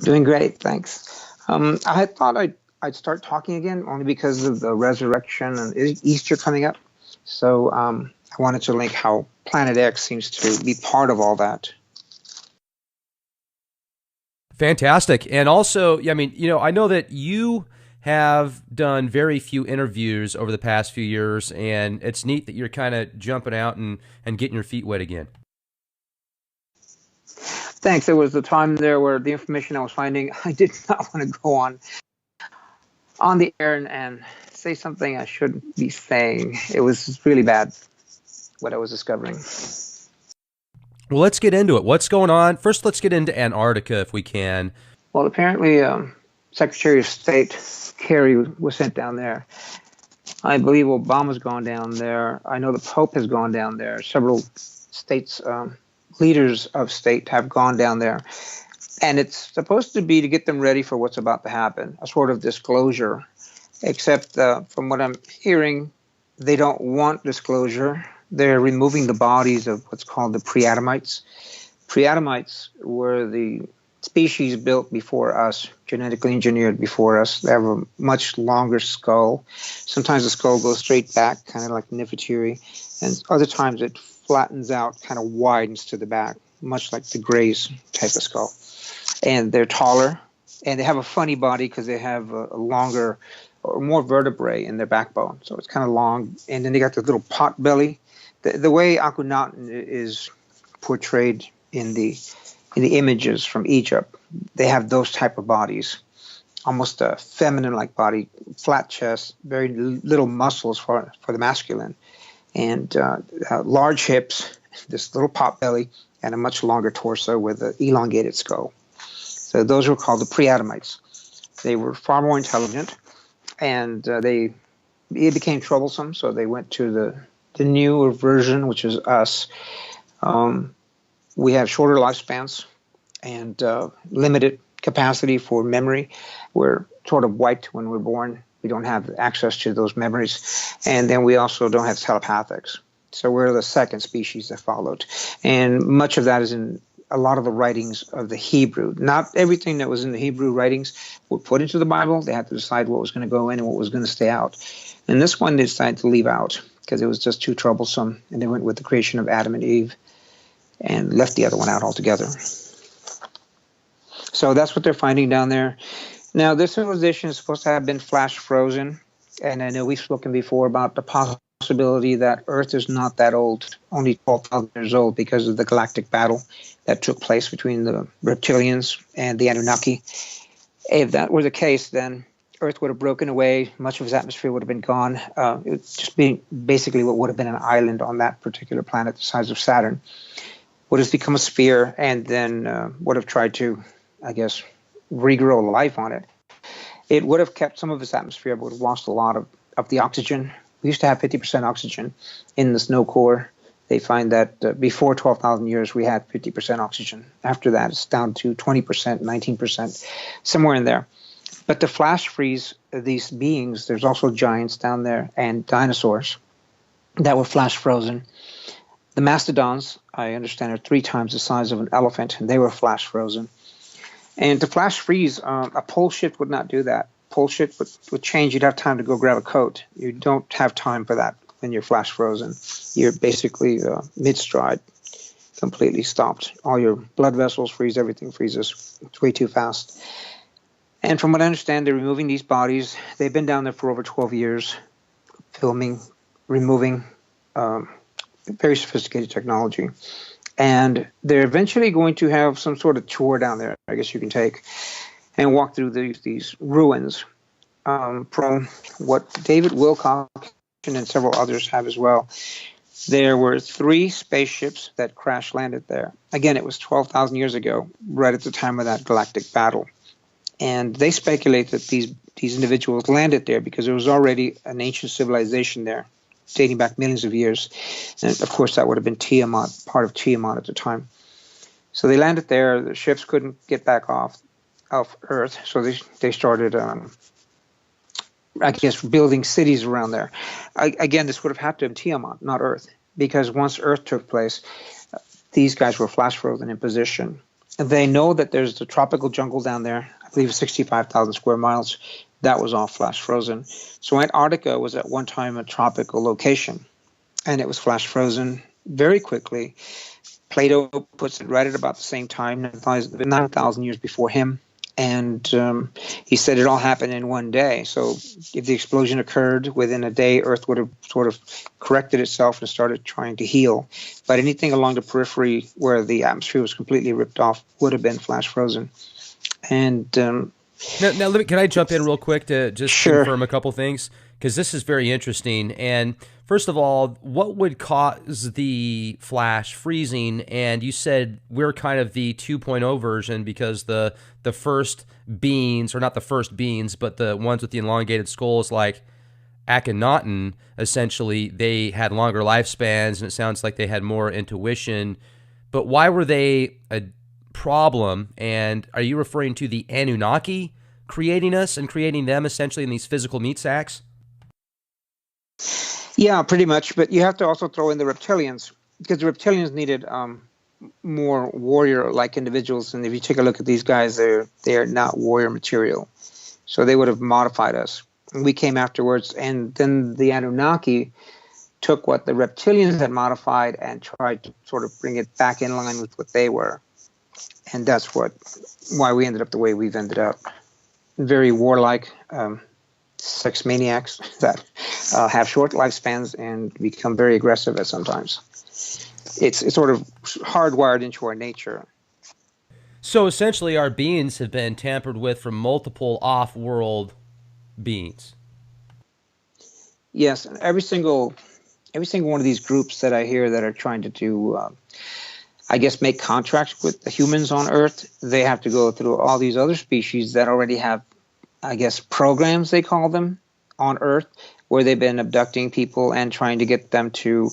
Doing great, thanks. I had thought I'd start talking again only because of the resurrection and Easter coming up. So I wanted to link how Planet X seems to be part of all that. Fantastic. And also, yeah, I mean, I know that you have done very few interviews over the past few years, and it's neat that you're kind of jumping out and getting your feet wet again. Thanks. There was a time there where the information I was finding, I did not want to go on the air and say something I shouldn't be saying. It was really bad what I was discovering. Well, let's get into it. What's going on? First, let's get into Antarctica if we can. Well, apparently, Secretary of State Kerry was sent down there. I believe Obama's gone down there. I know the Pope has gone down there. Several states, leaders of state have gone down there. And it's supposed to be to get them ready for what's about to happen, a sort of disclosure. Except from what I'm hearing, they don't want disclosure. They're removing the bodies of what's called the pre-Adamites. Pre-Adamites were the species built before us, genetically engineered before us. They have a much longer skull. Sometimes the skull goes straight back, kind of like Nefertiti, and other times it flattens out, kind of widens to the back, much like the Greys type of skull. And they're taller, and they have a funny body because they have a longer or more vertebrae in their backbone. So it's kind of long, and then they got this little pot belly. The way Akhenaten is portrayed in the images from Egypt, they have those type of bodies, almost a feminine-like body, flat chest, very little muscles for the masculine, and large hips, this little pot belly, and a much longer torso with an elongated skull. So those were called the pre-Adamites. They were far more intelligent, and it became troublesome, so they went to the newer version, which is us. We have shorter lifespans and limited capacity for memory. We're sort of wiped when we're born. We don't have access to those memories. And then we also don't have telepathics. So we're the second species that followed. And much of that is in a lot of the writings of the Hebrew. Not everything that was in the Hebrew writings were put into the Bible. They had to decide what was going to go in and what was going to stay out. And this one they decided to leave out because it was just too troublesome. And they went with the creation of Adam and Eve and left the other one out altogether. So that's what they're finding down there. Now, this civilization is supposed to have been flash frozen. And I know we've spoken before about the possibility that Earth is not that old, only 12,000 years old because of the galactic battle that took place between the reptilians and the Anunnaki. If that were the case, then Earth would have broken away. Much of its atmosphere would have been gone. It would just be basically what would have been an island on that particular planet the size of Saturn. Would have become a sphere and then would have tried to, I guess, regrow life on it. It would have kept some of its atmosphere, but would have lost a lot of the oxygen. We used to have 50% oxygen in the snow core. They find that before 12,000 years, we had 50% oxygen. After that, it's down to 20%, 19%, somewhere in there. But to flash freeze these beings, there's also giants down there and dinosaurs that were flash frozen. The mastodons, I understand, are 3 times the size of an elephant, and they were flash frozen. And to flash freeze, a pole shift would not do that. Pole shift would change. You'd have time to go grab a coat. You don't have time for that when you're flash frozen. You're basically mid-stride, completely stopped. All your blood vessels freeze, everything freezes. It's way too fast. And from what I understand, they're removing these bodies. They've been down there for over 12 years, filming, removing, very sophisticated technology. And they're eventually going to have some sort of tour down there, I guess you can take, and walk through these ruins. From what David Wilcock and several others have as well, there were 3 spaceships that crash landed there. Again, it was 12,000 years ago, right at the time of that galactic battle. And they speculate that these individuals landed there because there was already an ancient civilization there, dating back millions of years. And of course, that would have been Tiamat, part of Tiamat at the time. So they landed there. The ships couldn't get back off Earth, so they started, I guess, building cities around there. Again, this would have had to have been Tiamat, not Earth, because once Earth took place, these guys were flash frozen in position. They know that there's the tropical jungle down there. I believe 65,000 square miles. That was all flash frozen. So Antarctica was at one time a tropical location, and it was flash frozen very quickly. Plato puts it right at about the same time, 9,000 years before him. And he said it all happened in one day. So if the explosion occurred within a day, Earth would have sort of corrected itself and started trying to heal. But anything along the periphery where the atmosphere was completely ripped off would have been flash frozen. And now can I jump in real quick to just sure. confirm a couple things? Because this is very interesting. And first of all, what would cause the flash freezing? And you said we're kind of the 2.0 version because the first beings, or not the first beings, but the ones with the elongated skulls like Akhenaten, essentially, they had longer lifespans, and it sounds like they had more intuition. But why were they a problem? And are you referring to the Anunnaki creating us and creating them essentially in these physical meat sacks? Yeah, pretty much. But you have to also throw in the reptilians, because the reptilians needed more warrior-like individuals. And if you take a look at these guys, they're not warrior material. So they would have modified us. And we came afterwards, and then the Anunnaki took what the reptilians had modified and tried to sort of bring it back in line with what they were. And that's why we ended up the way we've ended up. Very warlike, sex maniacs that have short lifespans and become very aggressive at sometimes. It's sort of hardwired into our nature. So essentially our beings have been tampered with from multiple off-world beings. Yes, and every single one of these groups that I hear that are trying to do, I guess, make contracts with the humans on Earth, they have to go through all these other species that already have, I guess, programs, they call them, on Earth, where they've been abducting people and trying to get them to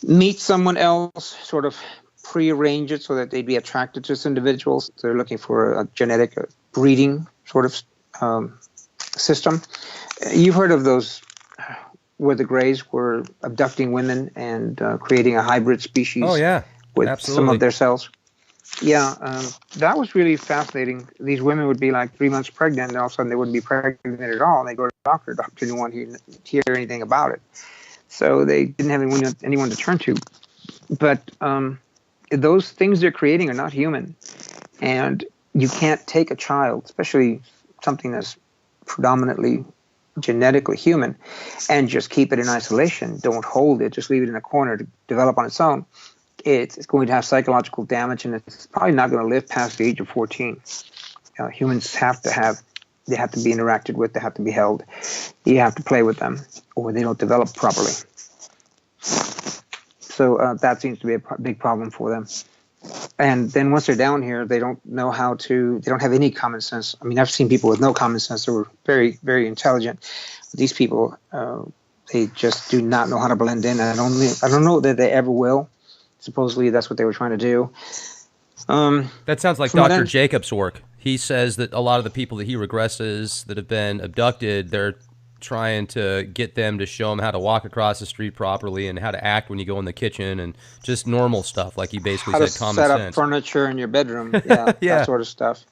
meet someone else, sort of prearrange it so that they'd be attracted to this individuals. They're looking for a genetic breeding sort of system. You've heard of those where the Greys were abducting women and creating a hybrid species. Oh, yeah. With Absolutely. some of their cells. Yeah, that was really fascinating. These women would be like 3 months pregnant, and all of a sudden they wouldn't be pregnant at all. And they go to the doctor. The doctor didn't want to hear anything about it. So they didn't have anyone to turn to. But those things they're creating are not human. And you can't take a child, especially something that's predominantly genetically human, and just keep it in isolation. Don't hold it. Just leave it in a corner to develop on its own. It's going to have psychological damage, and it's probably not going to live past the age of 14. Humans have to be interacted with. They have to be held. You have to play with them, or they don't develop properly. So that seems to be a big problem for them. And then once they're down here, they don't know they don't have any common sense. I mean, I've seen people with no common sense that were very, very intelligent. These people, they just do not know how to blend in. And I don't know that they ever will. Supposedly that's what they were trying to do. That sounds like Dr. Jacobs' work. He says that a lot of the people that he regresses that have been abducted, they're trying to get them to show them how to walk across the street properly and how to act when you go in the kitchen and just normal stuff, like he basically said, common sense. How to set up furniture in your bedroom, yeah, yeah. That sort of stuff.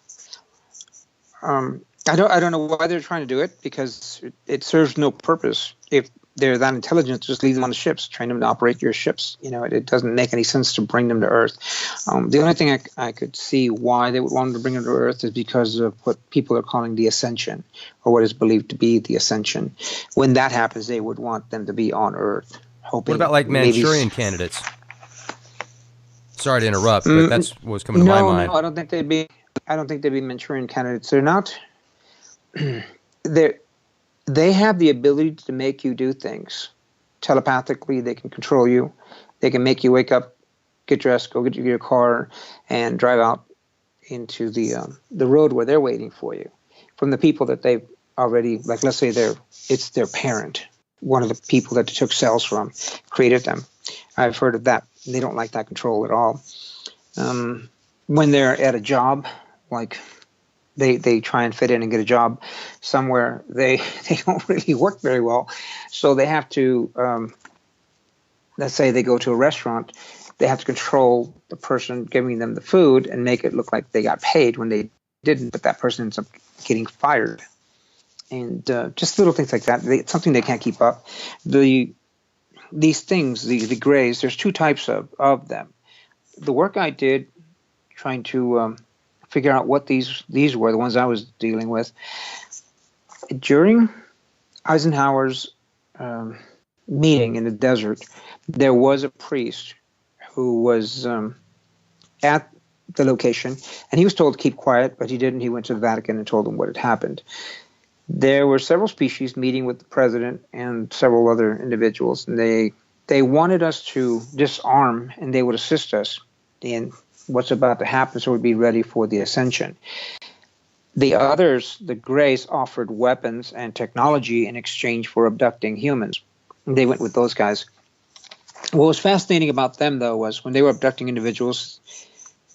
I don't know why they're trying to do it, because it serves no purpose. If they're that intelligent, just leave them on the ships, train them to operate your ships. It doesn't make any sense to bring them to Earth. The only thing I could see why they would want to bring them to Earth is because of what people are calling the ascension, or what is believed to be the ascension. When that happens, they would want them to be on Earth. Hoping. What about like Manchurian candidates? Sorry to interrupt, but that's what was coming to my mind. No, I don't think they'd be Manchurian candidates. They're not. They have the ability to make you do things telepathically. They can control you. They can make you wake up, get dressed, go get your car, and drive out into the road where they're waiting for you. From the people that they've already, like, let's say it's their parent, one of the people that they took cells from, created them. I've heard of that. They don't like that control at all. When they're at a job, like they try and fit in and get a job somewhere, they don't really work very well. So they have to, let's say they go to a restaurant, they have to control the person giving them the food and make it look like they got paid when they didn't, but that person ends up getting fired. And just little things like that. It's something they can't keep up. These things, the grays, there's two types of them. The work I did trying to figure out what these were, the ones I was dealing with, during Eisenhower's meeting in the desert, there was a priest who was at the location, and he was told to keep quiet, but he didn't. He went to the Vatican and told them what had happened. There were several species meeting with the president and several other individuals, and they wanted us to disarm, and they would assist us in what's about to happen so we'd be ready for the ascension. The others, the Greys, offered weapons and technology in exchange for abducting humans. And they went with those guys. What was fascinating about them, though, was when they were abducting individuals,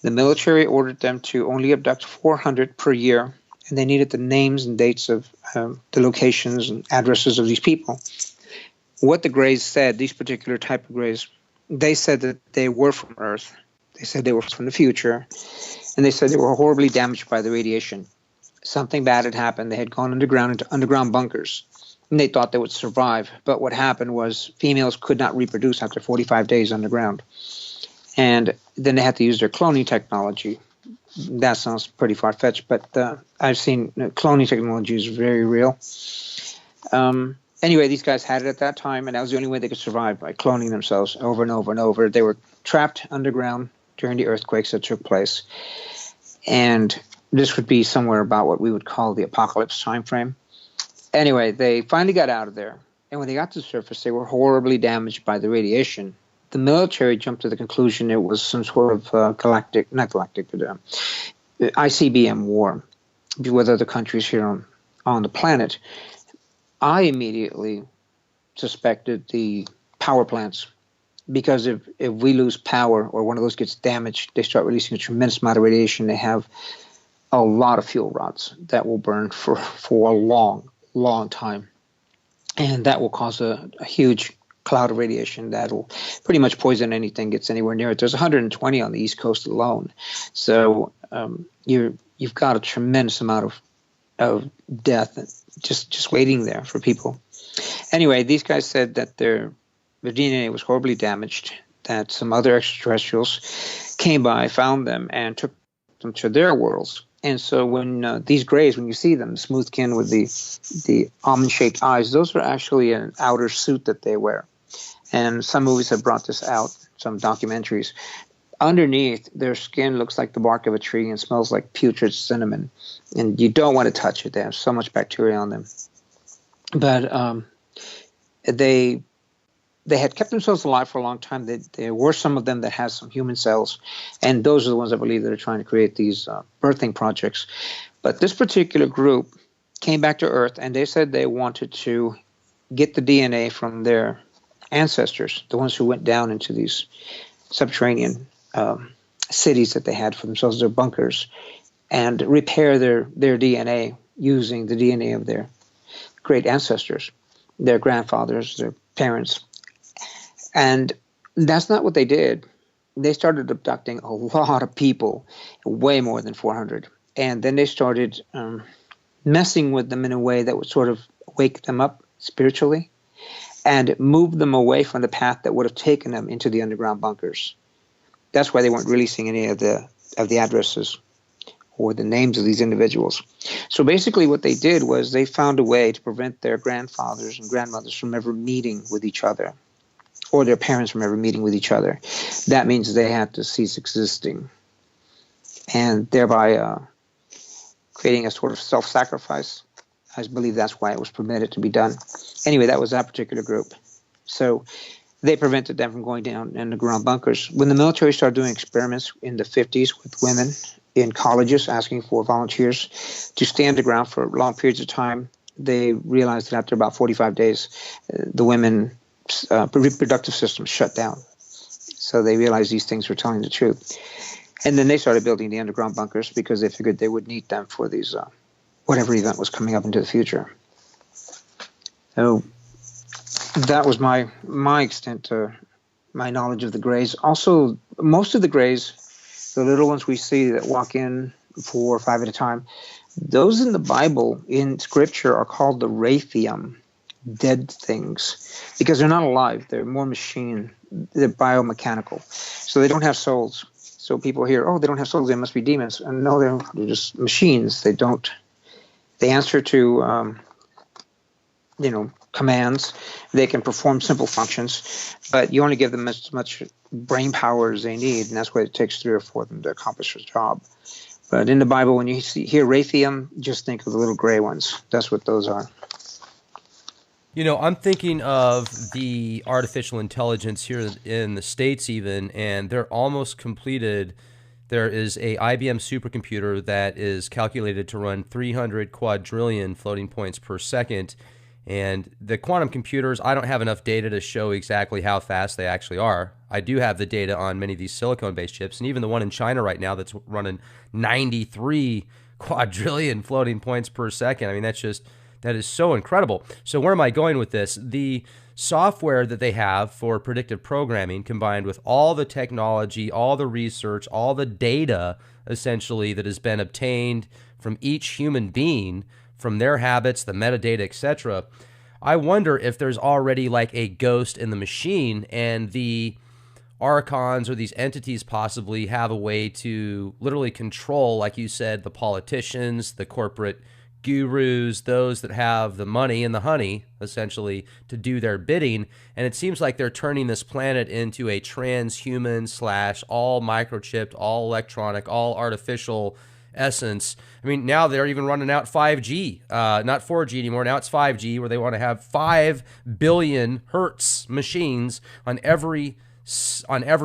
the military ordered them to only abduct 400 per year, and they needed the names and dates of the locations and addresses of these people. What the Greys said, these particular type of Greys, they said that they were from Earth. They said they were from the future, and they said they were horribly damaged by the radiation. Something bad had happened. They had gone underground into underground bunkers, and they thought they would survive. But what happened was females could not reproduce after 45 days underground. And then they had to use their cloning technology. That sounds pretty far-fetched, but I've seen cloning technology is very real. Anyway, these guys had it at that time, and that was the only way they could survive, by cloning themselves over and over and over. They were trapped underground during the earthquakes that took place. And this would be somewhere about what we would call the apocalypse time frame. Anyway, they finally got out of there. And when they got to the surface, they were horribly damaged by the radiation. The military jumped to the conclusion it was some sort of ICBM war with other countries here on the planet. I immediately suspected the power plants, because if we lose power or one of those gets damaged, they start releasing a tremendous amount of radiation. They have a lot of fuel rods that will burn for a long, long time. And that will cause a huge cloud of radiation that will pretty much poison anything gets anywhere near it. There's 120 on the East Coast alone. So you've got a tremendous amount of death just waiting there for people. Anyway, these guys said that their DNA was horribly damaged, that some other extraterrestrials came by, found them, and took them to their worlds. And so when these Greys, when you see them, smooth skin with the almond-shaped eyes, those are actually an outer suit that they wear. And some movies have brought this out, some documentaries. Underneath, their skin looks like the bark of a tree and smells like putrid cinnamon. And you don't want to touch it. They have so much bacteria on them. But they had kept themselves alive for a long time. There were some of them that had some human cells, and those are the ones I believe that are trying to create these birthing projects. But this particular group came back to Earth, and they said they wanted to get the DNA from their ancestors, the ones who went down into these subterranean cities that they had for themselves, their bunkers, and repair their DNA using the DNA of their great ancestors, their grandfathers, their parents. And that's not what they did. They started abducting a lot of people, way more than 400. And then they started messing with them in a way that would sort of wake them up spiritually and move them away from the path that would have taken them into the underground bunkers. That's why they weren't releasing any of the addresses or the names of these individuals. So basically what they did was they found a way to prevent their grandfathers and grandmothers from ever meeting with each other, or their parents from ever meeting with each other. That means they had to cease existing, and thereby creating a sort of self-sacrifice. I believe that's why it was permitted to be done. Anyway, that was that particular group. So they prevented them from going down in underground bunkers. When the military started doing experiments in the 50s with women in colleges asking for volunteers to stay underground for long periods of time, they realized that after about 45 days, the women's reproductive system shut down. So they realized these things were telling the truth. And then they started building the underground bunkers because they figured they would need them for these whatever event was coming up into the future. So that was my extent to my knowledge of the Greys. Also, most of the Greys, the little ones we see that walk in 4 or 5 at a time, those in the Bible, in Scripture, are called the Raphium, dead things, because they're not alive. They're more machine. They're biomechanical. So they don't have souls. So people hear, oh, they don't have souls, they must be demons. And no, they're just machines. They answer to, commands. They can perform simple functions, but you only give them as much brain power as they need, and that's why it takes 3 or 4 of them to accomplish a job. But in the Bible, when you hear Raphium, just think of the little gray ones. That's what those are. I'm thinking of the artificial intelligence here in the States even, and they're almost completed. There is a IBM supercomputer that is calculated to run 300 quadrillion floating points per second. And the quantum computers, I don't have enough data to show exactly how fast they actually are. I do have the data on many of these silicon-based chips, and even the one in China right now that's running 93 quadrillion floating points per second. I mean, that is so incredible. So where am I going with this? The software that they have for predictive programming, combined with all the technology, all the research, all the data, essentially, that has been obtained from each human being, from their habits, the metadata, etc. I wonder if there's already like a ghost in the machine, and the archons or these entities possibly have a way to literally control, like you said, the politicians, the corporate gurus, those that have the money and the honey, essentially, to do their bidding. And it seems like they're turning this planet into a transhuman / all microchipped, all electronic, all artificial essence. I mean, now they're even running out 5G, not 4G anymore. Now it's 5G, where they want to have 5 billion hertz machines on every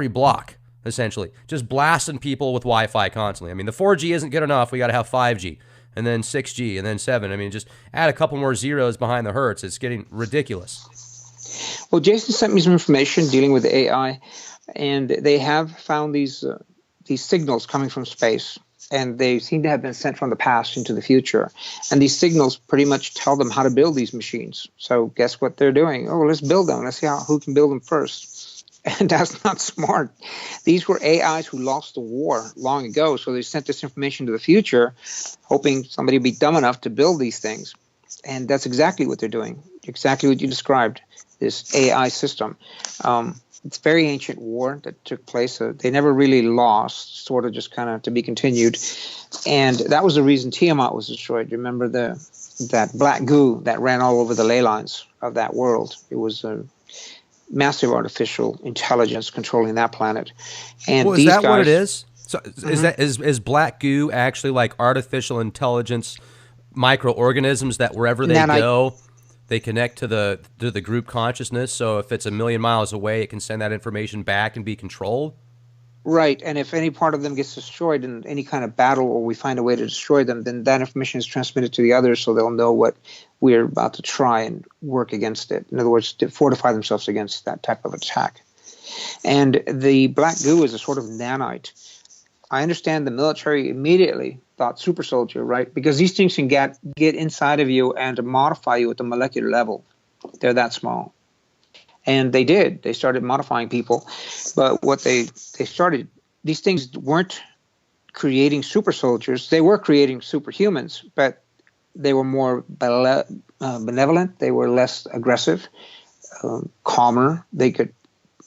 block, essentially, just blasting people with Wi-Fi constantly. I mean, the 4G isn't good enough. We got to have 5G, and then 6G, and then 7. I mean, just add a couple more zeros behind the hertz. It's getting ridiculous. Well, Jason sent me some information dealing with AI, and they have found these signals coming from space. And they seem to have been sent from the past into the future. And these signals pretty much tell them how to build these machines. So guess what they're doing? Oh, let's build them. Let's see who can build them first. And that's not smart. These were AIs who lost the war long ago. So they sent this information to the future, hoping somebody would be dumb enough to build these things. And that's exactly what they're doing. Exactly what you described, this AI system. It's a very ancient war that took place. They never really lost, sort of just kind of to be continued. And that was the reason Tiamat was destroyed. Remember that black goo that ran all over the ley lines of that world? It was a massive artificial intelligence controlling that planet. And well, is that what it is? So is black goo actually like artificial intelligence microorganisms that wherever they go, they connect to the group consciousness? So if it's a million miles away, it can send that information back and be controlled? Right. And if any part of them gets destroyed in any kind of battle, or we find a way to destroy them, then that information is transmitted to the others, so they'll know what we're about to try and work against it. In other words, to fortify themselves against that type of attack. And the black goo is a sort of nanite. I understand the military immediately thought super soldier, right? Because these things can get inside of you and modify you at the molecular level. They're that small. And they did. They started modifying people. But what they started, these things weren't creating super soldiers. They were creating superhumans, but they were more benevolent. They were less aggressive, calmer. They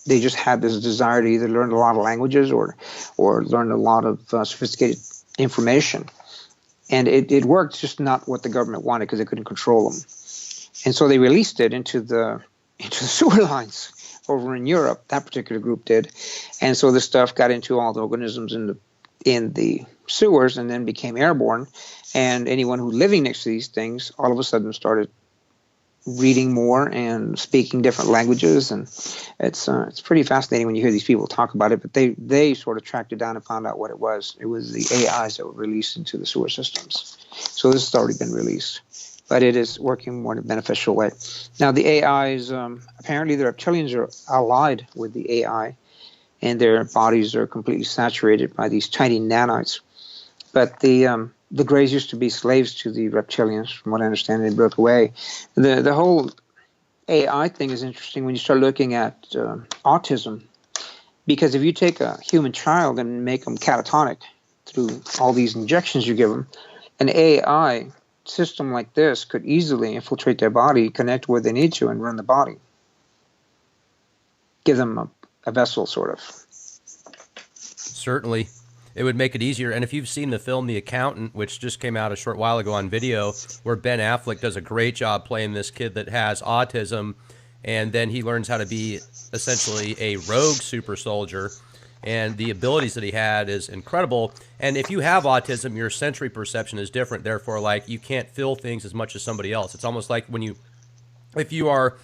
just had this desire to either learn a lot of languages or learn a lot of sophisticated information. And it worked, just not what the government wanted, because they couldn't control them. And so they released it into the sewer lines over in Europe. That particular group did. And so this stuff got into all the organisms in the sewers and then became airborne. And anyone who living next to these things all of a sudden started reading more and speaking different languages, and it's pretty fascinating when you hear these people talk about it. But they sort of tracked it down and found out what it was. It was the AIs that were released into the sewer systems. So this has already been released, but it is working more in a beneficial way. Now the AIs, apparently the reptilians are allied with the AI, and their bodies are completely saturated by these tiny nanites. But the Greys used to be slaves to the reptilians, from what I understand. They broke away. The whole AI thing is interesting when you start looking at autism, because if you take a human child and make them catatonic through all these injections you give them, an AI system like this could easily infiltrate their body, connect where they need to, and run the body. Give them a vessel, sort of. Certainly. It would make it easier. And if you've seen the film The Accountant, which just came out a short while ago on video, where Ben Affleck does a great job playing this kid that has autism, and then he learns how to be essentially a rogue super soldier, and the abilities that he had is incredible. And if you have autism, your sensory perception is different. Therefore, like, you can't feel things as much as somebody else. It's almost like if you are,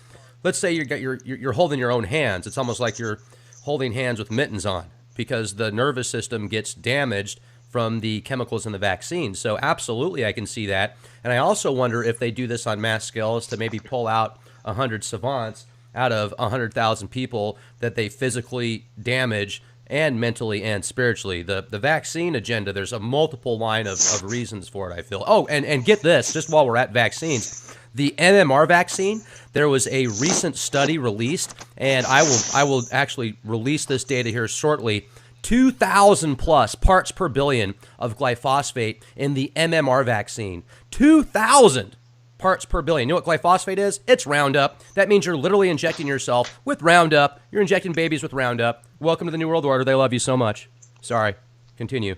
let's say you're holding your own hands. It's almost like you're holding hands with mittens on, because the nervous system gets damaged from the chemicals in the vaccine. So absolutely, I can see that. And I also wonder if they do this on mass scales to maybe pull out 100 savants out of 100,000 people that they physically damage, and mentally and spiritually. The vaccine agenda, there's a multiple line of reasons for it, I feel. Oh, and get this, just while we're at vaccines, the MMR vaccine, there was a recent study released, and I will actually release this data here shortly. 2,000 plus parts per billion of glyphosate in the MMR vaccine. 2,000 parts per billion. You know what glyphosate is? It's Roundup. That means you're literally injecting yourself with Roundup. You're injecting babies with Roundup. Welcome to the New World Order. They love you so much. Sorry. Continue.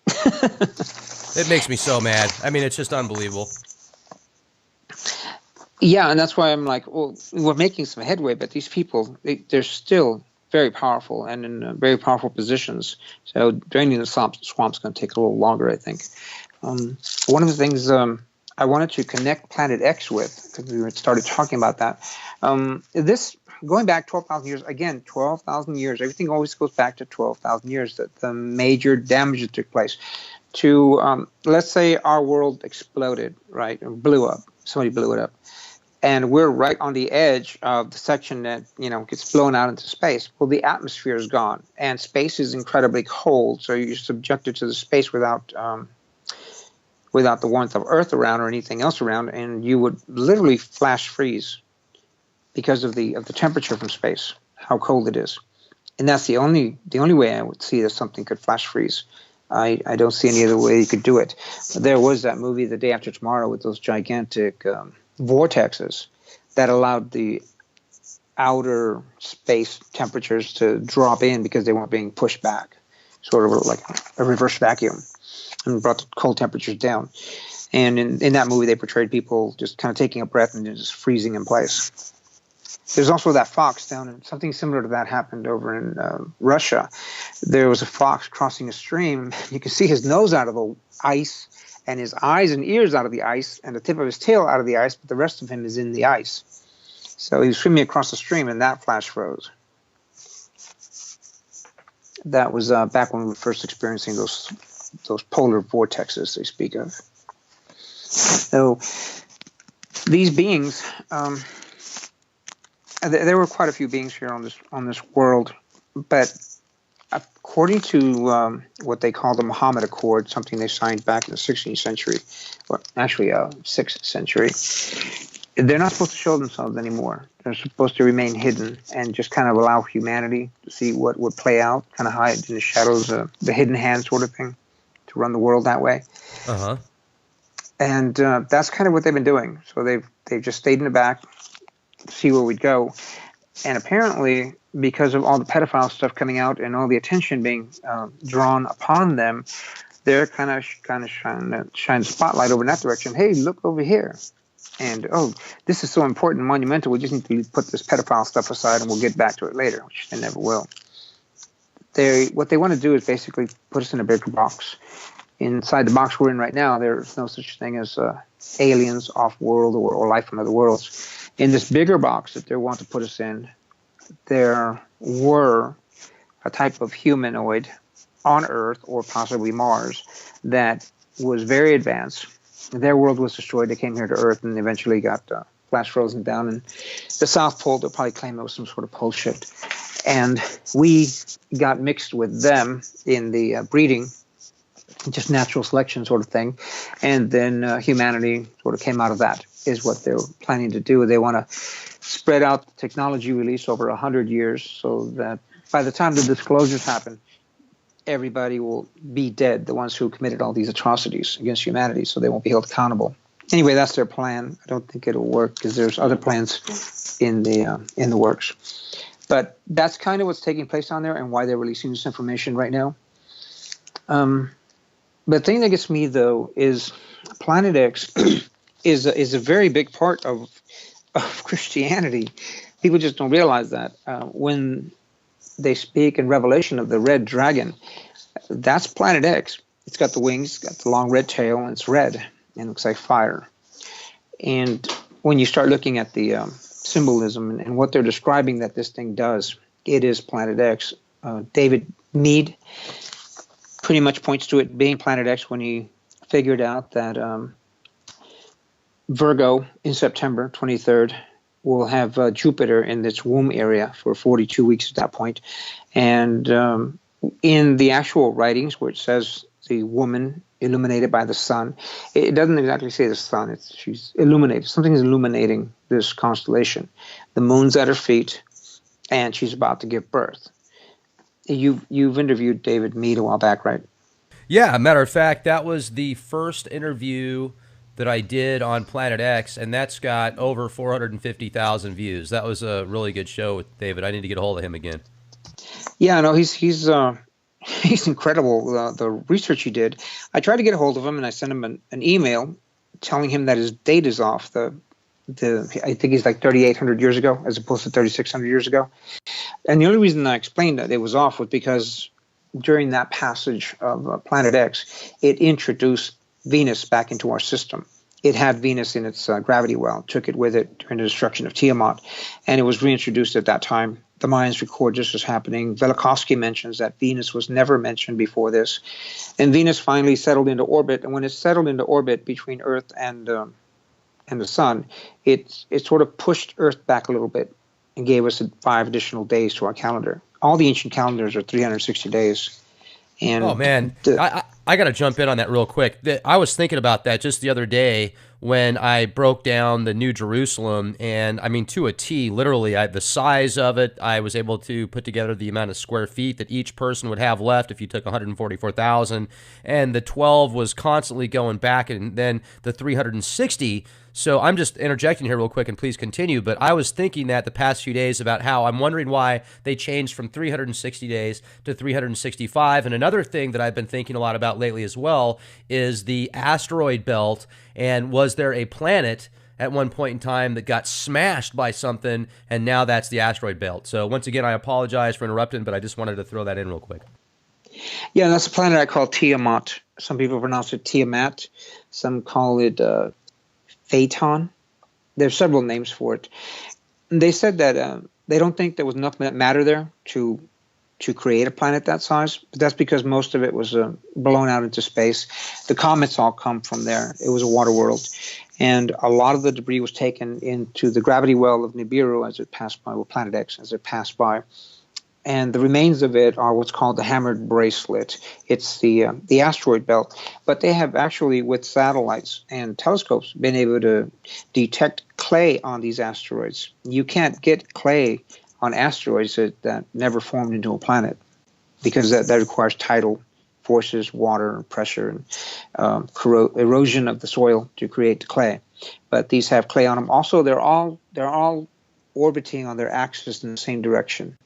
It makes me so mad. I mean, it's just unbelievable. Yeah, and that's why I'm like, well, we're making some headway, but these people, they're still very powerful and in very powerful positions. So draining the swamp's going to take a little longer, I think. One of the things I wanted to connect Planet X with, because we started talking about that, this going back 12,000 years, again, 12,000 years, everything always goes back to 12,000 years, that the major damage that took place. To, let's say our world exploded, right, and blew up. Somebody blew it up. And we're right on the edge of the section that, gets blown out into space. Well, the atmosphere is gone, and space is incredibly cold, so you're subjected to the space without the warmth of Earth around or anything else around, and you would literally flash freeze because of the temperature from space, how cold it is. And that's the only way I would see that something could flash freeze. I don't see any other way you could do it. There was that movie, The Day After Tomorrow, with those gigantic vortexes that allowed the outer space temperatures to drop in because they weren't being pushed back, sort of like a reverse vacuum, and brought the cold temperatures down. And in that movie, they portrayed people just kind of taking a breath and just freezing in place. There's also that fox down, and something similar to that happened over in Russia. There was a fox crossing a stream. You can see his nose out of the ice, and his eyes and ears out of the ice, and the tip of his tail out of the ice, but the rest of him is in the ice. So he was swimming across the stream, and that flash froze. That was back when we were first experiencing those polar vortexes they speak of. So these beings, there were quite a few beings here on this world, but according to what they call the Muhammad Accord, something they signed back in the 16th century, or actually 6th century, they're not supposed to show themselves anymore. They're supposed to remain hidden and just kind of allow humanity to see what would play out, kind of hide in the shadows, the hidden hand sort of thing, to run the world that way. Uh-huh. And that's kind of what they've been doing. So they've just stayed in the back, see where we'd go. And apparently, because of all the pedophile stuff coming out and all the attention being drawn upon them, they're kind of shine the spotlight over in that direction. Hey, look over here. And, oh, this is so important and monumental, we just need to put this pedophile stuff aside and we'll get back to it later, which they never will. What they want to do is basically put us in a bigger box. Inside the box we're in right now, there's no such thing as aliens off-world or life from other worlds. In this bigger box that they want to put us in, there were a type of humanoid on Earth or possibly Mars that was very advanced. Their world was destroyed. They came here to Earth and eventually got flash frozen down. And the South Pole, they'll probably claim it was some sort of pole shift. And we got mixed with them in the breeding, just natural selection sort of thing. And then humanity sort of came out of that. is what they're planning to do. They want to spread out the technology release over 100 years so that by the time the disclosures happen, everybody will be dead, the ones who committed all these atrocities against humanity, so they won't be held accountable. Anyway, that's their plan. I don't think it'll work because there's other plans in the works. But that's kind of what's taking place on there and why they're releasing this information right now. The thing that gets me, though, is Planet X is a very big part of Christianity. People just don't realize that. When they speak in Revelation of the red dragon, that's Planet X. It's got the wings, got the long red tail, and it's red and looks like fire. And when you start looking at the symbolism and what they're describing that this thing does, it is Planet X. David Meade pretty much points to it being Planet X when he figured out that Virgo in September 23rd will have Jupiter in its womb area for 42 weeks at that point. And in the actual writings where it says the woman illuminated by the sun, it doesn't exactly say the sun. She's illuminated. Something is illuminating this constellation. The moon's at her feet, and she's about to give birth. You've interviewed David Meade a while back, right? Yeah, matter of fact, that was the first interview that I did on Planet X, and that's got over 450,000 views. That was a really good show with David. I need to get a hold of him again. Yeah, no, he's incredible. The research he did. I tried to get a hold of him, and I sent him an email telling him that his date is off. I think he's like 3,800 years ago as opposed to 3,600 years ago. And the only reason I explained that it was off was because during that passage of Planet X, it introduced Venus back into our system. It had Venus in its gravity well, took it with it during the destruction of Tiamat, and it was reintroduced at that time. The Mayans record this as happening. Velikovsky mentions that Venus was never mentioned before this. And Venus finally settled into orbit, and when it settled into orbit between Earth and the Sun, it sort of pushed Earth back a little bit and gave us 5 additional days to our calendar. All the ancient calendars are 360 days. And oh, man. I got to jump in on that real quick. I was thinking about that just the other day when I broke down the New Jerusalem, and I mean, to a T, literally, the size of it, I was able to put together the amount of square feet that each person would have left if you took 144,000, and the 12 was constantly going back, and then the 360. So I'm just interjecting here real quick, and please continue, but I was thinking that the past few days about how I'm wondering why they changed from 360 days to 365, and another thing that I've been thinking a lot about lately as well is the asteroid belt, and was there a planet at one point in time that got smashed by something, and now that's the asteroid belt. So once again, I apologize for interrupting, but I just wanted to throw that in real quick. Yeah, that's a planet I call Tiamat. Some people pronounce it Tiamat. Some call it Phaeton. There's several names for it. They said that they don't think there was enough matter there to create a planet that size, but that's because most of it was blown out into space. The comets all come from there. It was a water world. And a lot of the debris was taken into the gravity well of Nibiru as it passed by, well, Planet X, as it passed by. And the remains of it are what's called the hammered bracelet. It's the asteroid belt. But they have actually, with satellites and telescopes, been able to detect clay on these asteroids. You can't get clay on asteroids that never formed into a planet because that requires tidal forces, water, pressure, and erosion of the soil to create the clay. But these have clay on them. Also, they're all orbiting on their axis in the same direction.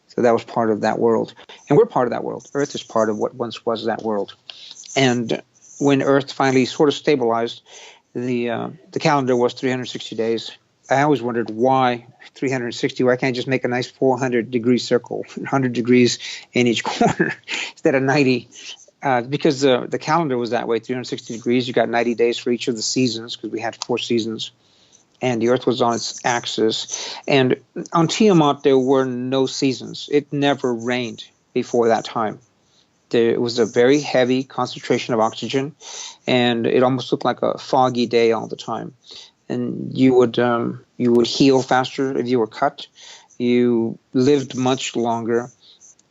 So that was part of that world. And we're part of that world. Earth is part of what once was that world. And when Earth finally sort of stabilized, the calendar was 360 days. I always wondered why 360. Why can't I just make a nice 400-degree circle, 100 degrees in each corner instead of 90? Because the calendar was that way, 360 degrees. You got 90 days for each of the seasons because we had 4 seasons. And the Earth was on its axis. And on Tiamat, there were no seasons. It never rained before that time. There was a very heavy concentration of oxygen, and it almost looked like a foggy day all the time. And you would heal faster if you were cut. You lived much longer.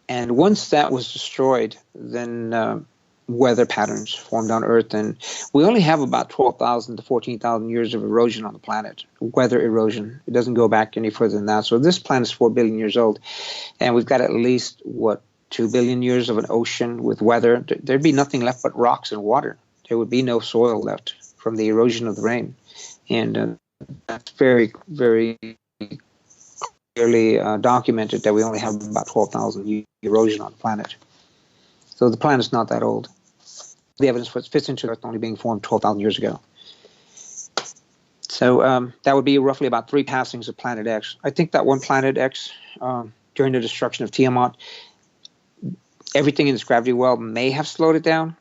And once that was destroyed, then weather patterns formed on Earth. And we only have about 12,000 to 14,000 years of erosion on the planet, weather erosion. It doesn't go back any further than that. So this planet's 4 billion years old, and we've got at least, 2 billion years of an ocean with weather. There'd be nothing left but rocks and water. There would be no soil left from the erosion of the rain. And that's very, very clearly documented that we only have about 12,000 years of erosion on the planet. So the planet's not that old. The evidence fits into Earth only being formed 12,000 years ago. So that would be roughly about 3 passings of Planet X. I think that one Planet X, during the destruction of Tiamat, everything in this gravity well may have slowed it down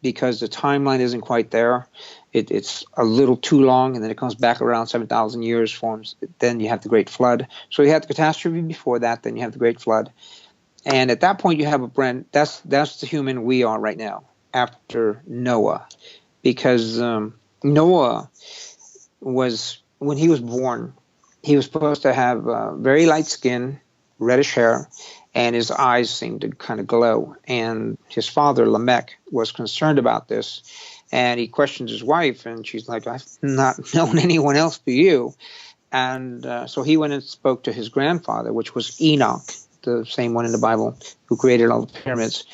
because the timeline isn't quite there. It's a little too long, and then it comes back around 7,000 years, forms. Then you have the Great Flood. So you had the catastrophe before that, then you have the Great Flood. And at that point, you have a brand. That's the human we are right now after Noah, because Noah was, when he was born, he was supposed to have very light skin, reddish hair, and his eyes seemed to kind of glow. And his father, Lamech, was concerned about this, and he questioned his wife, and she's like, "I've not known anyone else but you." And so he went and spoke to his grandfather, which was Enoch, the same one in the Bible who created all the pyramids.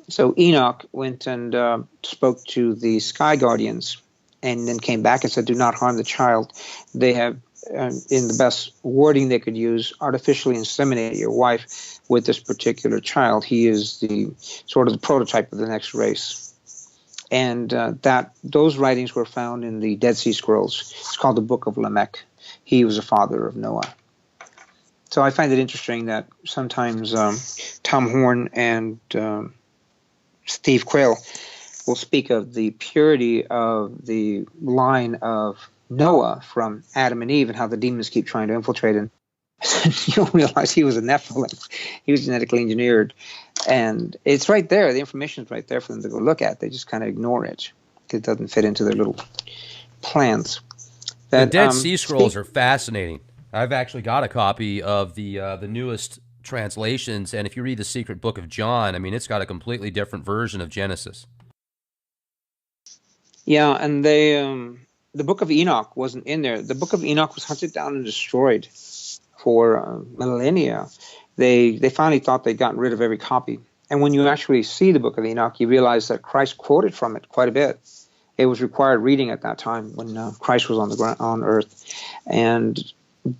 So Enoch went and spoke to the sky guardians, and then came back and said, "Do not harm the child. They have, in the best wording they could use, artificially inseminated your wife with this particular child. He is the sort of the prototype of the next race." And those writings were found in the Dead Sea Scrolls. It's called the Book of Lamech. He was a father of Noah. So I find it interesting that sometimes Tom Horn and Steve Quayle will speak of the purity of the line of Noah from Adam and Eve, and how the demons keep trying to infiltrate him. You don't realize he was a Nephilim. He was genetically engineered. And it's right there. The information is right there for them to go look at. They just kind of ignore it because it doesn't fit into their little plans. The Dead Sea Scrolls are fascinating. I've actually got a copy of the newest translations, and if you read the Secret Book of John, I mean, it's got a completely different version of Genesis. Yeah, and the Book of Enoch wasn't in there. The Book of Enoch was hunted down and destroyed for millennia. They finally thought they'd gotten rid of every copy. And when you actually see the Book of Enoch, you realize that Christ quoted from it quite a bit. It was required reading at that time when Christ was on earth. And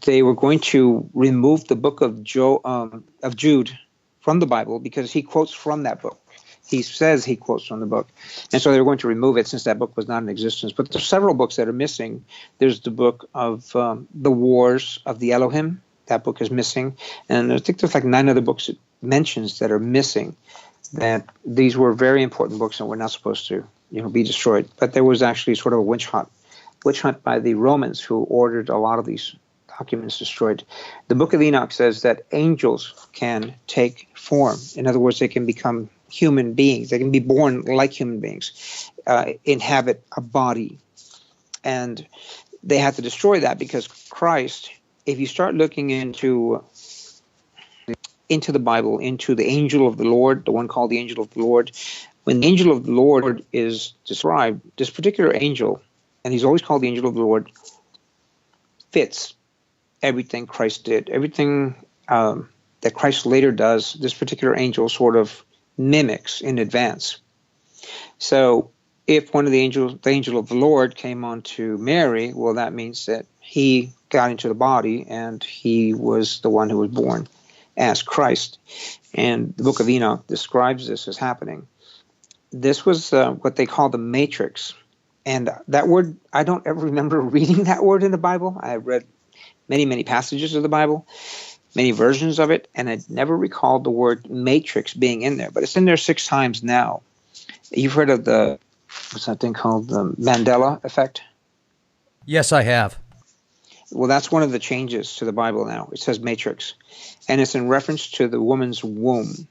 they were going to remove the book of Jude from the Bible because he quotes from that book. He says he quotes from the book. And so they were going to remove it since that book was not in existence. But there's several books that are missing. There's the book of the Wars of the Elohim. That book is missing. And I think there's like 9 other books it mentions that are missing, that these were very important books and were not supposed to be destroyed. But there was actually sort of a witch hunt by the Romans, who ordered a lot of these documents destroyed. The Book of Enoch says that angels can take form. In other words, they can become human beings. They can be born like human beings, inhabit a body. And they had to destroy that because Christ, if you start looking into the Bible, into the angel of the Lord, the one called the angel of the Lord, when the angel of the Lord is described, this particular angel, and he's always called the angel of the Lord, fits everything Christ did. Everything that Christ later does, this particular angel sort of mimics in advance. So if one of the angel of the Lord came on to Mary, well, that means that he got into the body and he was the one who was born as Christ. And the Book of Enoch describes this as happening. This was what they call the matrix. And that word, I don't ever remember reading that word in the Bible. I read many, many passages of the Bible, many versions of it, and I never recalled the word matrix being in there. But it's in there 6 times now. You've heard of what's that thing called, the Mandela effect? Yes, I have. Well, that's one of the changes to the Bible now. It says matrix, and it's in reference to the woman's womb.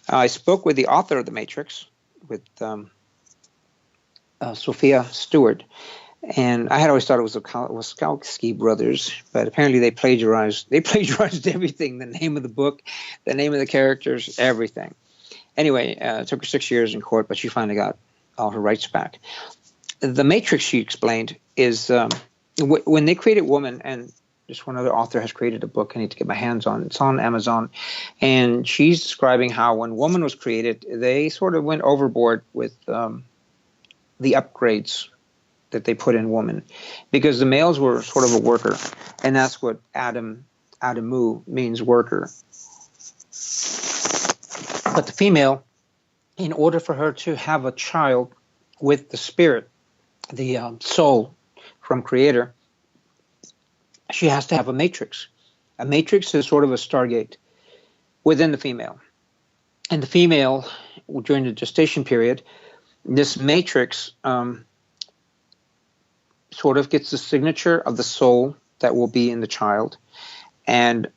I spoke with the author of the Matrix, with Sophia Stewart, and I had always thought it was Wachowski brothers, but apparently they plagiarized everything, the name of the book, the name of the characters, everything. Anyway, it took her 6 years in court, but she finally got all her rights back. The Matrix, she explained, is when they created woman, and just one other author has created a book I need to get my hands on. It's on Amazon. And she's describing how when woman was created, they sort of went overboard with the upgrades that they put in woman, because the males were sort of a worker, and that's what Adamu means, worker. But the female, in order for her to have a child with the spirit, the soul from Creator, she has to have a matrix. A matrix is sort of a stargate within the female. And the female, during the gestation period, this matrix sort of gets the signature of the soul that will be in the child. And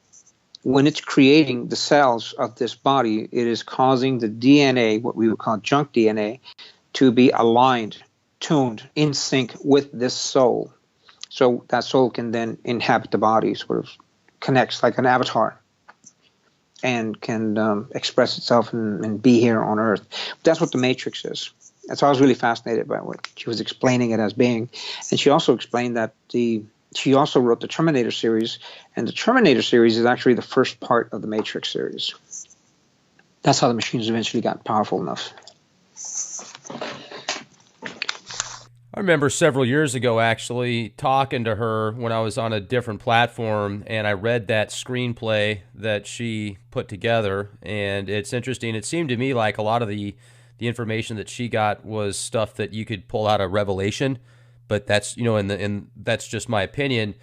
when it's creating the cells of this body, it is causing the DNA, what we would call junk DNA, to be aligned, tuned, in sync with this soul. So that soul can then inhabit the body, sort of connects like an avatar, and can express itself and be here on Earth. That's what the Matrix is. And so I was really fascinated by what she was explaining it as being. And she also explained that she also wrote the Terminator series, and the Terminator series is actually the first part of the Matrix series. That's how the machines eventually got powerful enough. I remember several years ago actually talking to her when I was on a different platform, and I read that screenplay that she put together, and it's interesting. It seemed to me like a lot of the information that she got was stuff that you could pull out of Revelation, but that's, and that's just my opinion.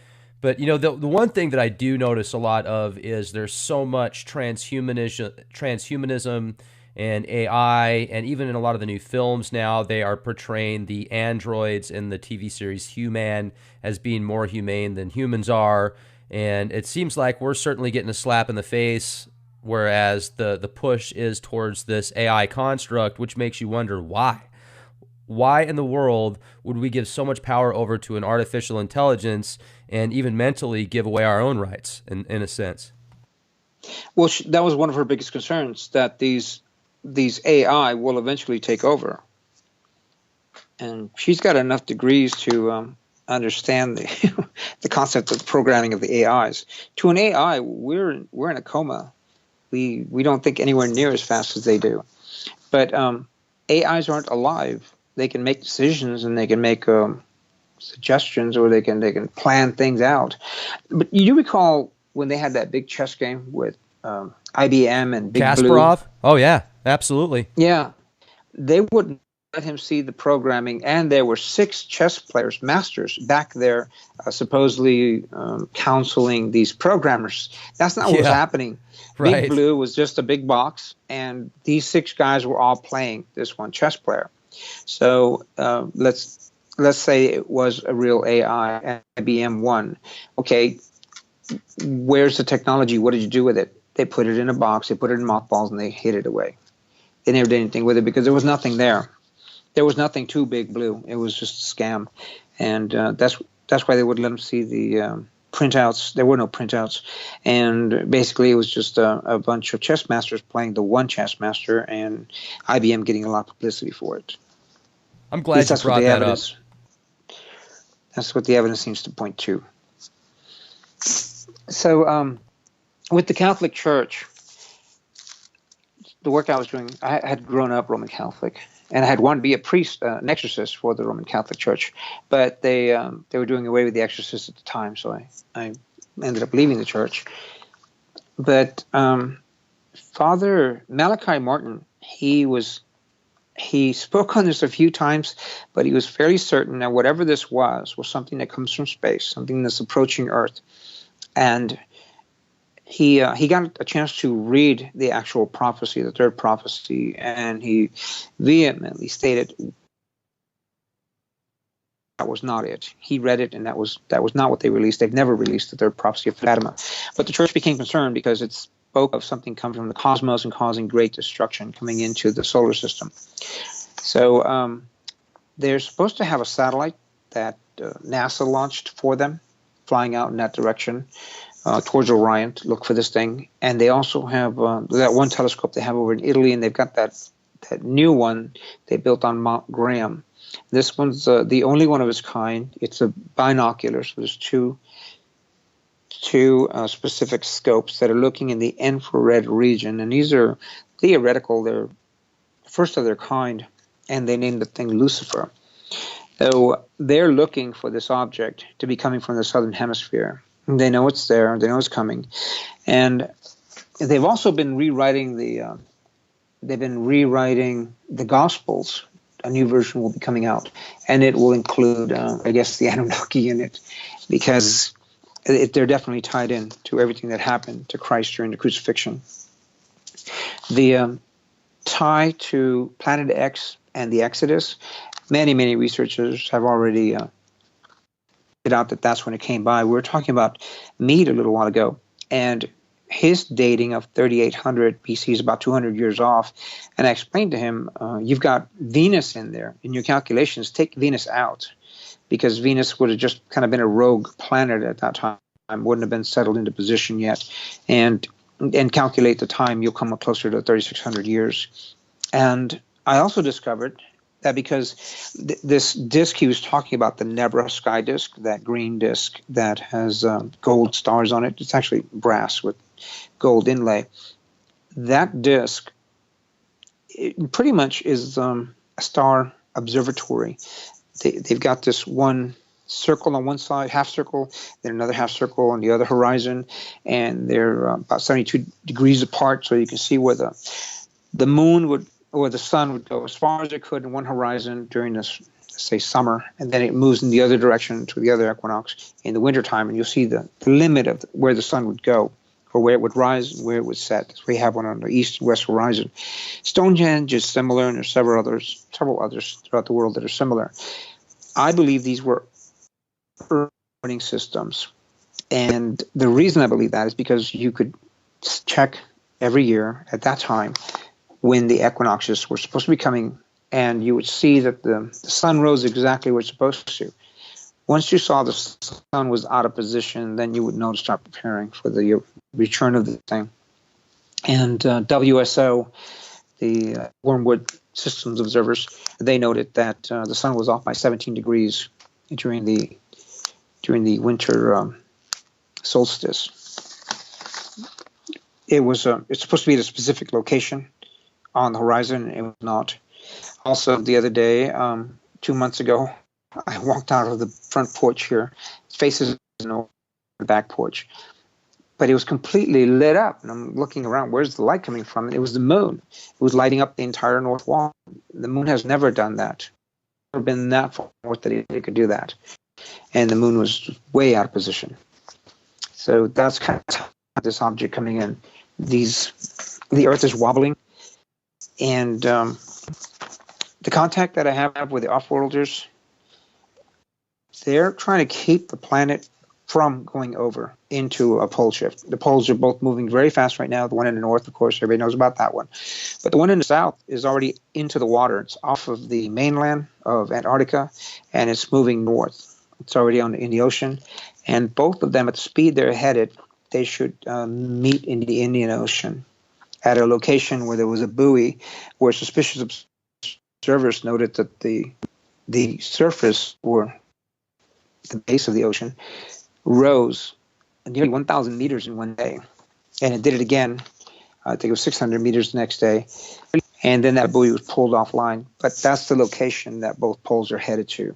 But, the one thing that I do notice a lot of is there's so much transhumanism and AI, and even in a lot of the new films now, they are portraying the androids in the TV series Human as being more humane than humans are. And it seems like we're certainly getting a slap in the face, whereas the push is towards this AI construct, which makes you wonder why. Why in the world would we give so much power over to an artificial intelligence and even mentally give away our own rights in a sense? Well, that was one of her biggest concerns, that these AI will eventually take over. And she's got enough degrees to understand the concept of the programming of the AIs. To an AI, we're in a coma. We don't think anywhere near as fast as they do. But AIs aren't alive. They can make decisions, and they can make suggestions, or they can plan things out. But you do recall when they had that big chess game with IBM and Big Kasparov? Blue? Oh, yeah, absolutely. Yeah. They wouldn't let him see the programming, and there were 6 chess players, masters, back there supposedly counseling these programmers. That's not what was happening. Right. Big Blue was just a big box, and these 6 guys were all playing this one chess player. So let's say it was a real AI, and IBM won. Okay, where's the technology? What did you do with it? They put it in a box, they put it in mothballs, and they hid it away. They never did anything with it because there was nothing there. There was nothing to Big Blue. It was just a scam. And that's why they wouldn't let them see the printouts. There were no printouts. And basically it was just a bunch of chess masters playing the one chess master, and IBM getting a lot of publicity for it. I'm glad you brought that up. That's what the evidence seems to point to. So with the Catholic Church, the work I was doing, I had grown up Roman Catholic, and I had wanted to be a priest, an exorcist for the Roman Catholic Church, but they were doing away with the exorcists at the time, so I ended up leaving the church. But Father Malachi Martin, he spoke on this a few times, but he was fairly certain that whatever this was something that comes from space, something that's approaching Earth. And he got a chance to read the actual prophecy, the third prophecy, and he vehemently stated that was not it. He read it, and that was not what they released. They've never released the third prophecy of Fatima. But the church became concerned because it spoke of something coming from the cosmos and causing great destruction coming into the solar system. So they're supposed to have a satellite that NASA launched for them, flying out in that direction. towards Orion to look for this thing. And they also have that one telescope they have over in Italy, and they've got that new one they built on Mount Graham. This one's the only one of its kind. It's a binocular, so there's two specific scopes that are looking in the infrared region, and these are theoretical. They're first of their kind, and they named the thing Lucifer. So they're looking for this object to be coming from the southern hemisphere. They know it's there. They know it's coming, and they've also been rewriting the Gospels. A new version will be coming out, and it will include, I guess, the Anunnaki in it, because they're definitely tied in to everything that happened to Christ during the crucifixion. The tie to Planet X and the Exodus, many researchers have already figured out that that's when it came by. We were talking about Meade a little while ago, and his dating of 3800 BC is about 200 years off. And I explained to him, you've got Venus in there. In your calculations, take Venus out, because Venus would have just kind of been a rogue planet at that time, wouldn't have been settled into position yet. And calculate the time, you'll come up closer to 3,600 years. And I also discovered that because this disk he was talking about, the Nebra sky disk, that green disk that has gold stars on it, it's actually brass with gold inlay. That disk pretty much is a star observatory. They've got this one circle on one side, half circle, then another half circle on the other horizon, and they're about 72 degrees apart, so you can see where the moon would, or the sun would go as far as it could in one horizon during this, say, summer, and then it moves in the other direction to the other equinox in the wintertime, and you'll see the limit of where the sun would go, or where it would rise and where it would set. We have one on the east and west horizon. Stonehenge is similar, and there's several others throughout the world that are similar. I believe these were early systems, and the reason I believe that is because you could check every year at that time when the equinoxes were supposed to be coming, and you would see that the sun rose exactly where it's supposed to. Once you saw the sun was out of position, then you would know to start preparing for the return of the thing. And WSO, the Wormwood Systems observers, they noted that the sun was off by 17 degrees during the winter solstice. It's supposed to be at a specific location on the horizon. It was not. Also, the other day, 2 months ago, I walked out of the front porch here. It faces the back porch, but it was completely lit up. And I'm looking around, where's the light coming from? And it was the moon. It was lighting up the entire north wall. The moon has never done that. Never been that far north that it could do that. And the moon was way out of position. So that's kind of this object coming in. The Earth is wobbling, and the contact that I have with the off-worlders, they're trying to keep the planet from going over into a pole shift. The poles are both moving very fast right now. The one in the north, of course, everybody knows about that one. But the one in the south is already into the water. It's off of the mainland of Antarctica, and it's moving north. It's already in the ocean. And both of them, at the speed they're headed, they should meet in the Indian Ocean at a location where there was a buoy, where suspicious observers noted that the surface, or the base of the ocean, rose nearly 1,000 meters in one day. And it did it again. I think it was 600 meters the next day. And then that buoy was pulled offline. But that's the location that both poles are headed to.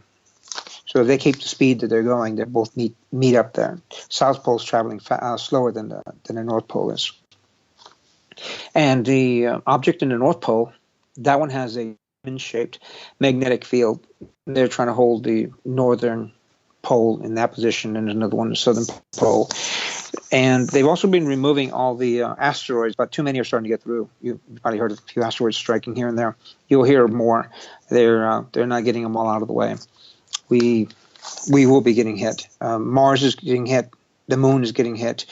So if they keep the speed that they're going, they both meet up there. South Pole's traveling slower than the North Pole is. And the object in the North Pole, that one has a shaped magnetic field. They're trying to hold the northern pole in that position, and another one, the southern pole. And they've also been removing all the asteroids, but too many are starting to get through. You've probably heard of a few asteroids striking here and there. You'll hear more. They're not getting them all out of the way. We will be getting hit. Mars is getting hit. The moon is getting hit.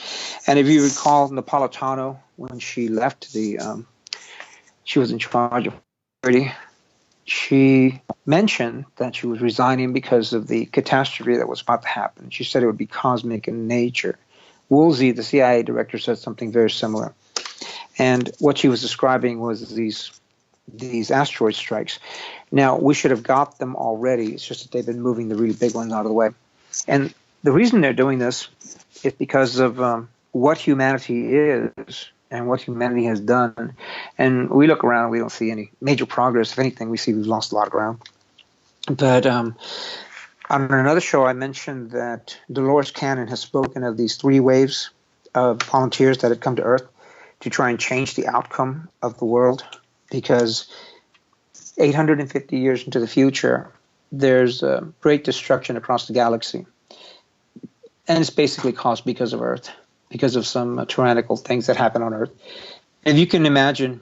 And if you recall, Napolitano, when she left she was in charge of security. She mentioned that she was resigning because of the catastrophe that was about to happen. She said it would be cosmic in nature. Woolsey, the CIA director, said something very similar. And what she was describing was these asteroid strikes. Now, we should have got them already. It's just that they've been moving the really big ones out of the way. And the reason they're doing this is because of what humanity is and what humanity has done. And we look around, we don't see any major progress. If anything, we see we've lost a lot of ground. But on another show, I mentioned that Dolores Cannon has spoken of these 3 waves of volunteers that had come to Earth to try and change the outcome of the world, because 850 years into the future, there's great destruction across the galaxy. And it's basically caused because of Earth, because of some tyrannical things that happen on Earth. And you can imagine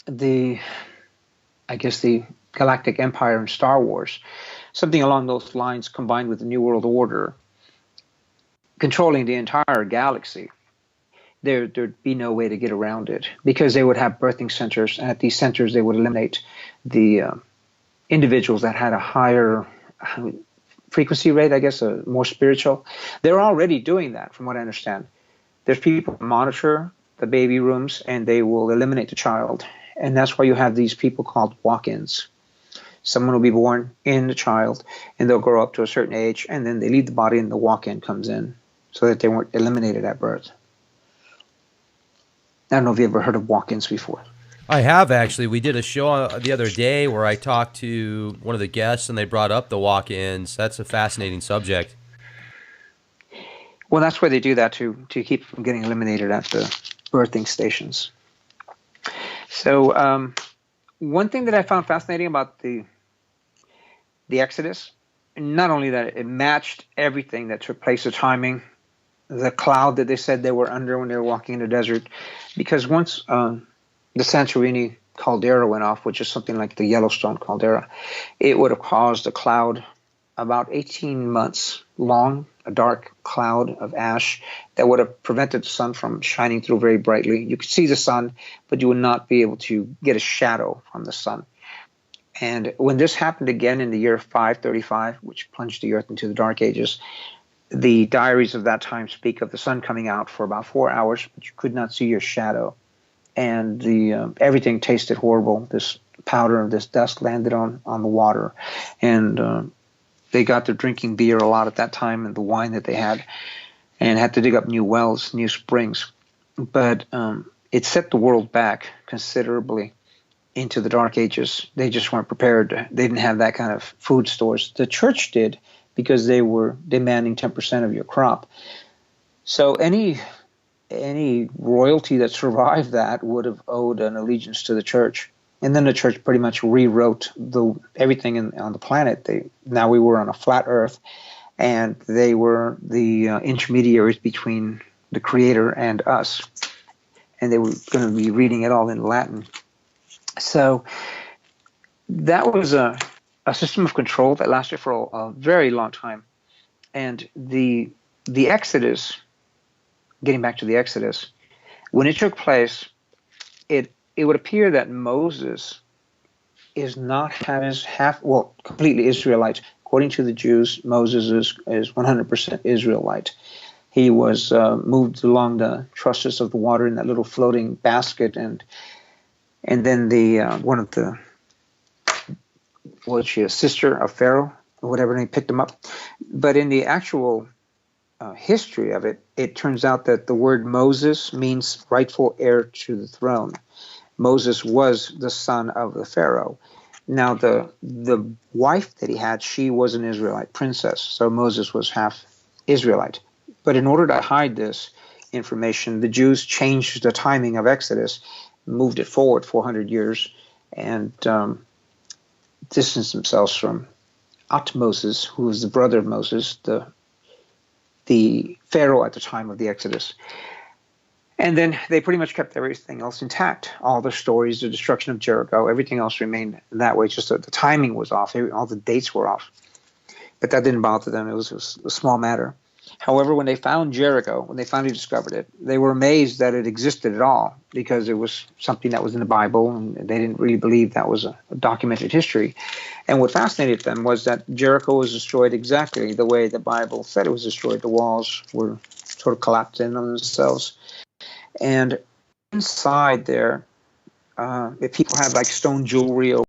the Galactic Empire in Star Wars, something along those lines combined with the New World Order, controlling the entire galaxy. There'd be no way to get around it, because they would have birthing centers, and at these centers they would eliminate the individuals that had a higher frequency rate, I guess, more spiritual. They're already doing that, from what I understand. There's people who monitor the baby rooms, and they will eliminate the child. And that's why you have these people called walk-ins. Someone will be born in the child, and they'll grow up to a certain age, and then they leave the body, and the walk-in comes in, so that they weren't eliminated at birth. I don't know if you ever heard of walk-ins before. I have, actually. We did a show the other day where I talked to one of the guests, and they brought up the walk-ins. That's a fascinating subject. Well, that's why they do that, to keep from getting eliminated at the birthing stations. So one thing that I found fascinating about the Exodus, not only that it matched everything that took place, the timing, the cloud that they said they were under when they were walking in the desert, because once the Santorini caldera went off, which is something like the Yellowstone caldera, it would have caused a cloud about 18 months long, a dark cloud of ash that would have prevented the sun from shining through very brightly. You could see the sun, but you would not be able to get a shadow from the sun. And when this happened again in the year 535, which plunged the earth into the Dark Ages, the diaries of that time speak of the sun coming out for about 4 hours, but you could not see your shadow. And everything tasted horrible. This powder, this dust landed on the water. And they got to drinking beer a lot at that time, and the wine that they had, and had to dig up new wells, new springs. But it set the world back considerably into the Dark Ages. They just weren't prepared. They didn't have that kind of food stores. The church did, because they were demanding 10% of your crop. So any royalty that survived that would have owed an allegiance to the church. And then the church pretty much rewrote everything on the planet. Now we were on a flat earth, and they were the intermediaries between the Creator and us. And they were going to be reading it all in Latin. So that was a system of control that lasted for a very long time. And the Exodus, getting back to the Exodus, when it took place, it would appear that Moses is not completely Israelite. According to the Jews, Moses is 100% Israelite. He was moved along the trusses of the water in that little floating basket, and then one of the, was she a sister of Pharaoh or whatever, and he picked him up. But in the actual history of it, it turns out that the word Moses means rightful heir to the throne. Moses was the son of the Pharaoh. Now, the wife that he had, she was an Israelite princess, so Moses was half Israelite. But in order to hide this information, the Jews changed the timing of Exodus, moved it forward 400 years, and distanced themselves from Moses, who was the brother of Moses, the Pharaoh at the time of the Exodus. And then they pretty much kept everything else intact. All the stories, the destruction of Jericho, everything else remained that way. Just that the timing was off. All the dates were off. But that didn't bother them. It was a small matter. However, when they found Jericho, when they finally discovered it, they were amazed that it existed at all, because it was something that was in the Bible, and they didn't really believe that was a documented history. And what fascinated them was that Jericho was destroyed exactly the way the Bible said it was destroyed. The walls were sort of collapsed in on themselves. And inside there, if people have like stone jewelry or